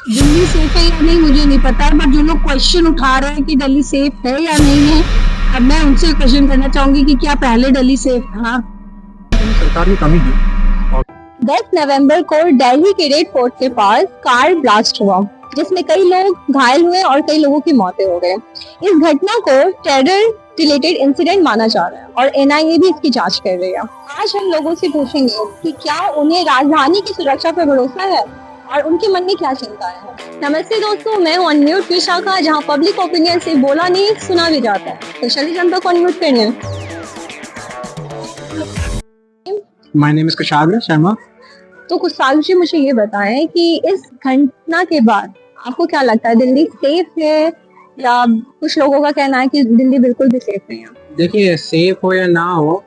Delhi safe है या नहीं मुझे नहीं पता है, बट जो लोग क्वेश्चन उठा रहे हैं कि दिल्ली सेफ है या नहीं है, अब मैं उनसे क्वेश्चन करना चाहूंगी कि क्या पहले दिल्ली सेफ था? सरकार की कमी है। और 10 नवंबर को दिल्ली के रेड फोर्ट के पास कार ब्लास्ट हुआ, जिसमें कई लोग घायल हुए और कई लोगों की मौतें हो गई। इस घटना को टेरर रिलेटेड इंसिडेंट माना जा रहा है और एनआईए भी इसकी जांच कर रही है। आज हम लोगों से पूछेंगे कि क्या उन्हें राजधानी की सुरक्षा पर भरोसा है और उनके मन में क्या चिंता है। नमस्ते दोस्तों, मैं हूं अनम्यूट विशाखा, जहां पब्लिक ओपिनियन से बोला नहीं सुना भी जाता है। तो चलिए जनता को अनम्यूट करने। माय नेम इज कुशाग्र शर्मा। तो कुछ साल जी मुझे ये बताएं कि इस घटना के बाद आपको क्या लगता है, दिल्ली सेफ है या कुछ लोगों का कहना है कि दिल्ली बिल्कुल भी सेफ नहीं है? देखिए, सेफ हो या ना हो,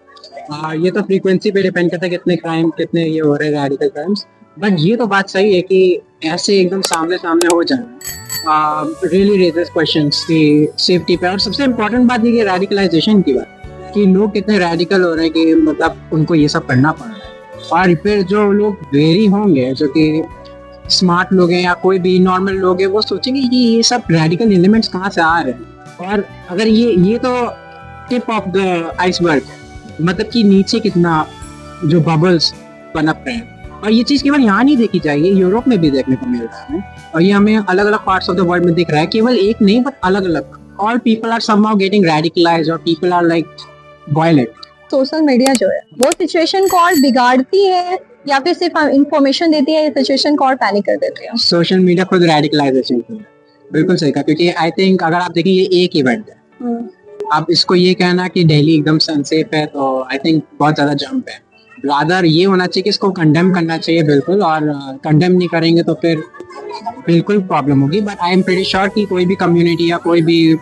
ये तो फ्रीक्वेंसी पे डिपेंड करता है कितने क्राइम, कितने ये हो रहे हैं रेडिकल क्राइम्स। बट ये तो बात सही है कि ऐसे एकदम सामने सामने हो जाए रियली रेजेस क्वेश्चंस की सेफ्टी पे। और सबसे इम्पोर्टेंट बात ये कि रेडिकलाइजेशन की बात, कि लोग कितने रेडिकल हो रहे हैं कि मतलब उनको ये सब करना पड़ रहा है। और फिर जो लोग वेरी होंगे, जो कि स्मार्ट लोग हैं या कोई भी नॉर्मल लोग हैं, वो सोचेंगे कि ये सब रेडिकल एलिमेंट्स कहाँ से आ रहे हैं। और अगर ये तो टिप ऑफ द आइसबर्ग, मतलब कि नीचे कितना जो बबल्स पनप रहे हैं। और ये चीज़ केवल यहाँ नहीं देखी जाएगी, यूरोप में भी देखने को मिल रहा है। और ये हमें अलग अलग पार्ट्स ऑफ द वर्ल्ड में दिख रहा है, केवल एक नहीं बट अलग अलग। All people are somehow getting radicalized और people are like violent. Social media जो है वो सिचुएशन को और बिगाड़ती है या फिर सिर्फ इंफॉर्मेशन देती है, सिचुएशन को और पैनिक कर देती है? सोशल मीडिया खुद रेडिकलाइजेशन की है। बिल्कुल सही कहा, क्योंकि आई थिंक अगर आप देखें ये एक इवेंट है। आप इसको ये कहना कि दिल्ली एकदम अनसेफ है तो आई थिंक बहुत ज़्यादा जंप है। रादर ये होना चाहिए कि इसको कंडेम करना चाहिए बिल्कुल, और कंडेम नहीं करेंगे तो फिर बिल्कुल प्रॉब्लम होगी। But I am pretty sure कि कोई भी कम्युनिटी या कोई भी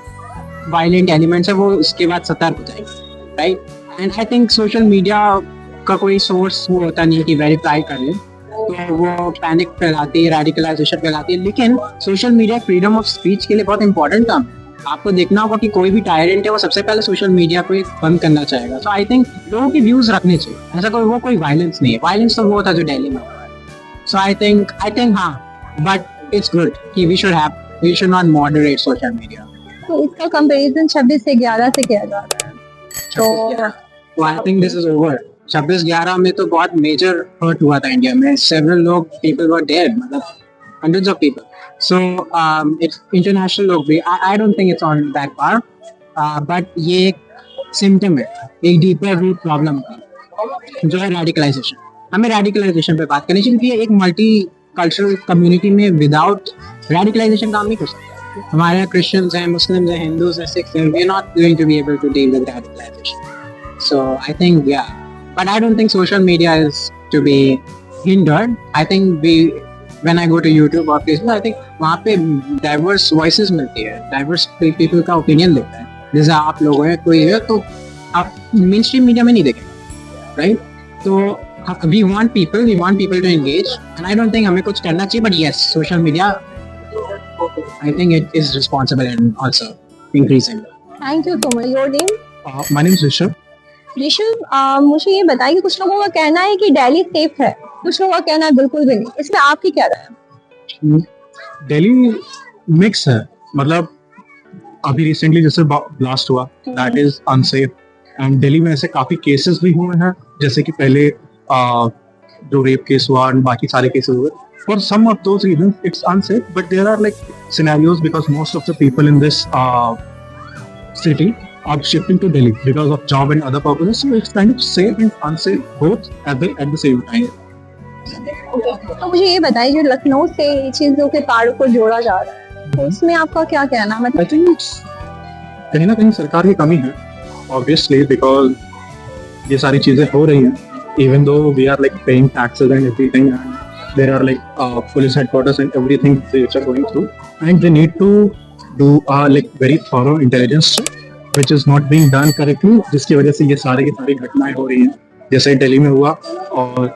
वायलेंट एलिमेंट्स है वो इसके बाद सतर्क हो जाएंगे, right. And I think social media का कोई सोर्स वो होता नहीं है कि वेरीफाई कर ले, तो वो पैनिक फैलाती है, रेडिकलाइजेशन फैलाती है। लेकिन social media freedom of speech के लिए बहुत इंपॉर्टेंट काम है। आपको देखना होगा कि कोई भी टायरेंट है वो सबसे पहले सोशल मीडिया को बंद करना चाहेगा। सो आई थिंक लोगों के व्यूज रखने चाहिए। ऐसा कोई वायलेंस नहीं है। वायलेंस तो वो था जो दिल्ली में हुआ है। सो आई थिंक हाँ, बट इट्स गुड कि we should not moderate social media. तो इसका कंपैरिजन 26 से 11 से किया जा रहा है, तो I think this is over. 26/11 में तो बहुत मेजर हर्ट हुआ था इंडिया में। सेवरल लोग, पीपल वर डेड, मतलब hundreds of people. So it's international लोग भी, I don't think it's on that par, but ये एक सिम्टम है एक डीपर रूट प्रॉब्लम का, जो है रेडिकलाइजेशन। हमें रेडिकलाइजेशन पे बात करनी चाहिए, क्योंकि एक मल्टी कल्चरल कम्युनिटी में विदाउट रेडिकलाइजेशन काम नहीं कर सकते। हमारे यहाँ क्रिश्चियंस हैं, मुस्लिम्स हैं, हिंदूज हैं, सिख्स हैं, we are not going to be able to deal with radicalisation. So I think but I don't think social media is to be hindered. I think when I go to YouTube or Facebook, I think वहाँ पे diverse voices मिलती है, diverse people का opinion देता है। जैसे आप लोग हैं, कोई है, तो आप मेन स्ट्रीम मीडिया में नहीं देखेंगे, राइट। तो we want people to engage, and I don't think हमें कुछ करना चाहिए, but yes, social media, I think it is responsible and also increasing. Thank you so much. Your name? My name is Rishabh. Rishabh, मुझे ये बताइए कि कुछ लोगों का कहना है कि दिल्ली सेफ है, कुछ लोगों का कहना है बिल्कुल भी नहीं। इसमें आपकी क्या राय है? दिल्ली मिक्स है, मतलब अभी रिसेंटली जैसे ब्लास्ट हुआ, that is unsafe. And Delhi में ऐसे काफी केसेस भी हुए हैं, जैसे कि पहले जो रेप केस हुआ और बाकी सारे केसेस हुए। For some of those reasons it's unsafe, but there are like scenarios because most of the people in this city are shifting to Delhi because of job and other purposes. So it's kind of safe and unsafe both at the same time. तो मुझे ये बताइए, जो लखनऊ से चीजों के तारों को जोड़ा जा रहा है, तो उसमें आपका क्या कहना है? I think कहीं ना कहीं सरकार की कमी है, obviously, because ये सारी चीजें हो रही हैं, even though we are like paying taxes and everything, and there are like police headquarters and everything which are going through, and they need to do like very thorough intelligence check, which is not being done correctly, जिसकी वजह से ये सारी की सारी घटनाएं हो रही हैं, जैसे दिल्ली में हुआ और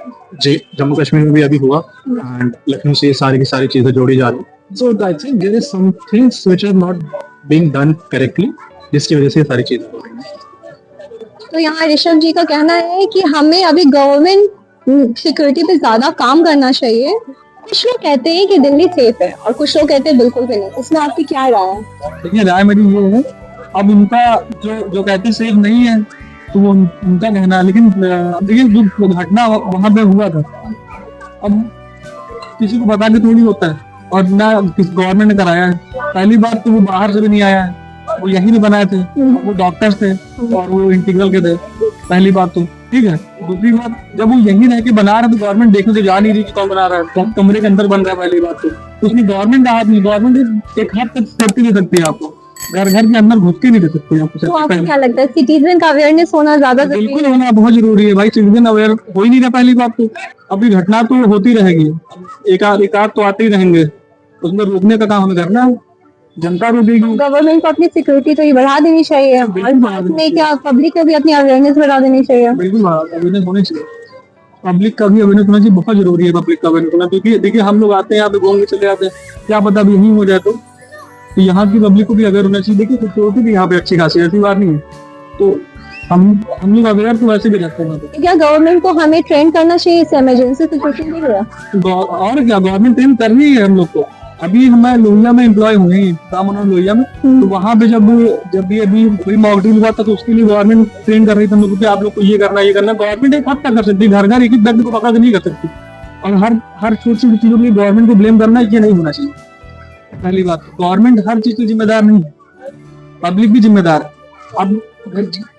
जम्मू कश्मीर में भी अभी हुआ, एंड लखनऊ से ये सारी की सारी चीजें जोड़ी जा रही हैं। So I think there is some things which are not being done correctly, जिसकी वजह से ये सारी चीजें हो रही हैं। तो यहाँ ऋषभ जी का कहना है कि हमें अभी गवर्नमेंट सिक्योरिटी पे ज्यादा काम करना चाहिए कुछ लोग कहते हैं कि दिल्ली सेफ है और कुछ लोग कहते हैं बिल्कुल भी नहीं, इसमें आपकी क्या राय है? देखिए राय मेरी ये है, अब उनका जो जो कहते सेफ नहीं है तो वो उनका कहना है, लेकिन देखिए जो घटना वहां पे हुआ था, अब किसी को पता भी थोड़ी होता है, और ना किस गवर्नमेंट ने कराया है। पहली बात तो वो बाहर से भी नहीं आया है, वो यहीं भी बनाए थे, वो डॉक्टर्स थे और वो इंटीग्रल के थे। पहली बात तो ठीक है। दूसरी बात, जब वो यहीं रह के बना रहे तो गवर्नमेंट देखने तो जा नहीं रही कि कौन बना रहा है, कमरे के अंदर बन रहा है। पहली बात तो उसमें गवर्नमेंट आदमी, गवर्नमेंट एक हद तक सेफ्टी दे सकती है आपको, घर के अंदर घुस के नहीं दे सकती आपको। तो आपको क्या लगता है सिटीजन का अवेयरनेस होना ज्यादा जरूरी बिल्कुल होना बहुत जरूरी है भाई, सिटीजन अवेयर हो ही नहीं रहा। पहली बात तो अभी घटना तो होती रहेगी, एक आध तो आते ही रहेंगे, उसमें रोकने का काम हमें करना है, जनता रोकेगी। गवर्नमेंट को अपनी सिक्योरिटी तो ये बढ़ा देनी चाहिए और साथ में क्या पब्लिक को भी अपनी अवेयरनेस बढ़ा देनी चाहिए। बिल्कुल अवेयरनेस होनी चाहिए, पब्लिक का भी अवेयरनेस होना चाहिए, बहुत जरूरी है पब्लिक का अवेयरनेस होना। क्योंकि देखिए हम लोग आते हैं यहाँ पे घूम के चले जाते हैं, क्या पता अभी यहीं हो जाए तो यहाँ की पब्लिक को भी अवेयर होना चाहिए। देखिए सिक्योरिटी भी यहाँ पे अच्छी खासी, ऐसी बात नहीं है। तो हम लोग अवेयर तो वैसे भी रहते हैं। क्या गवर्नमेंट को हमें ट्रेन करना चाहिए इस इमरजेंसी सिचुएशन के लिए? और क्या, गवर्नमेंट ट्रेन कर रही है हम लोग को। अभी हमें लोहिया में एम्प्लॉय हुए हैं, दामोदर लोहिया में, तो वहाँ पे जब भी अभी कोई मॉक ड्रिल हुआ था तो उसके लिए गवर्नमेंट ट्रेन कर रही थी हम लोग, आप लोग को ये करना ये करना। गवर्नमेंट एक हद तक कर सकती है, घर एक एक व्यक्ति को पकड़ के नहीं कर सकती, और हर छोटी छोटी चीजों के लिए गवर्नमेंट को ब्लेम करना ये नहीं होना चाहिए। पहली बात, गवर्नमेंट हर चीज की जिम्मेदार नहीं है, पब्लिक भी जिम्मेदार है।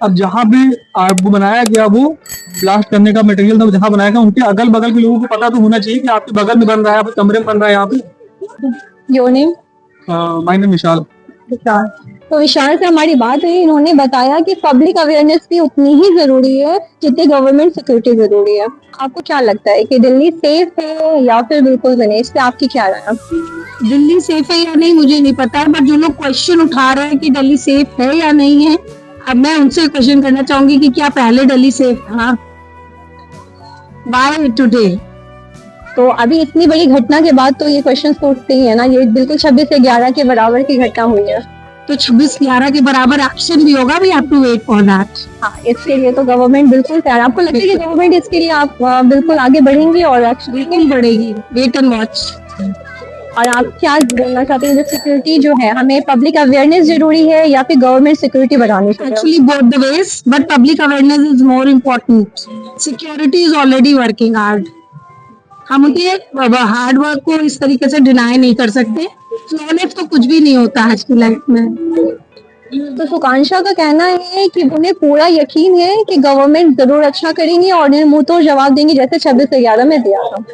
अब जहाँ पे वो बनाया गया, वो ब्लास्ट करने का मटेरियल था, जहाँ बनाया गया उनके अगल बगल के लोगों को पता तो होना चाहिए कि आपके बगल में बन रहा है, आपके कमरे में बन रहा है। यहाँ पे योर नेम? माय नेम विशाल। तो विशाल से हमारी बात हुई, इन्होंने बताया कि पब्लिक अवेयरनेस भी उतनी ही जरूरी है जितनी गवर्नमेंट सिक्योरिटी जरूरी है। आपको क्या लगता है कि दिल्ली सेफ है या फिर बिल्कुल भी नहीं? इस पे आपकी क्या राय है? दिल्ली सेफ है या नहीं मुझे नहीं पता है, बट जो लोग क्वेश्चन उठा रहे हैं कि दिल्ली सेफ है या नहीं है, अब मैं उनसे क्वेश्चन करना चाहूंगी कि क्या पहले दिल्ली सेफ था? By today. तो अभी इतनी बड़ी घटना के बाद तो ये क्वेश्चन उठते ही है ना, ये बिल्कुल 26 से 11 के बराबर की घटना हुई है, तो 26/11 के बराबर एक्शन भी होगा, we have to wait for that. हाँ, इसके लिए तो गवर्नमेंट बिल्कुल तैयार। आपको लगता है कि गवर्नमेंट इसके लिए आप बिल्कुल आगे बढ़ेंगी और एक्चुअली बिल्कुल बढ़ेगी, वेट एंड वॉच। और आप क्या बोलना चाहते हैं, जो सिक्योरिटी जो है, हमें पब्लिक अवेयरनेस जरूरी है या फिर गवर्नमेंट सिक्योरिटी बढ़ानी चाहिए? Actually both the ways, but public awareness is more important. Security is already working hard, हम उनके हार्ड वर्क को इस तरीके से डिनाई नहीं कर सकते। फ्लॉलेस तो कुछ भी नहीं होता आज की लाइफ में। तो सुकांक्षा का कहना है कि उन्हें पूरा यकीन है कि गवर्नमेंट जरूर अच्छा करेंगी और उन्हें मुंह तोड़ जवाब देंगी, जैसे 26 से 11 में दिया था।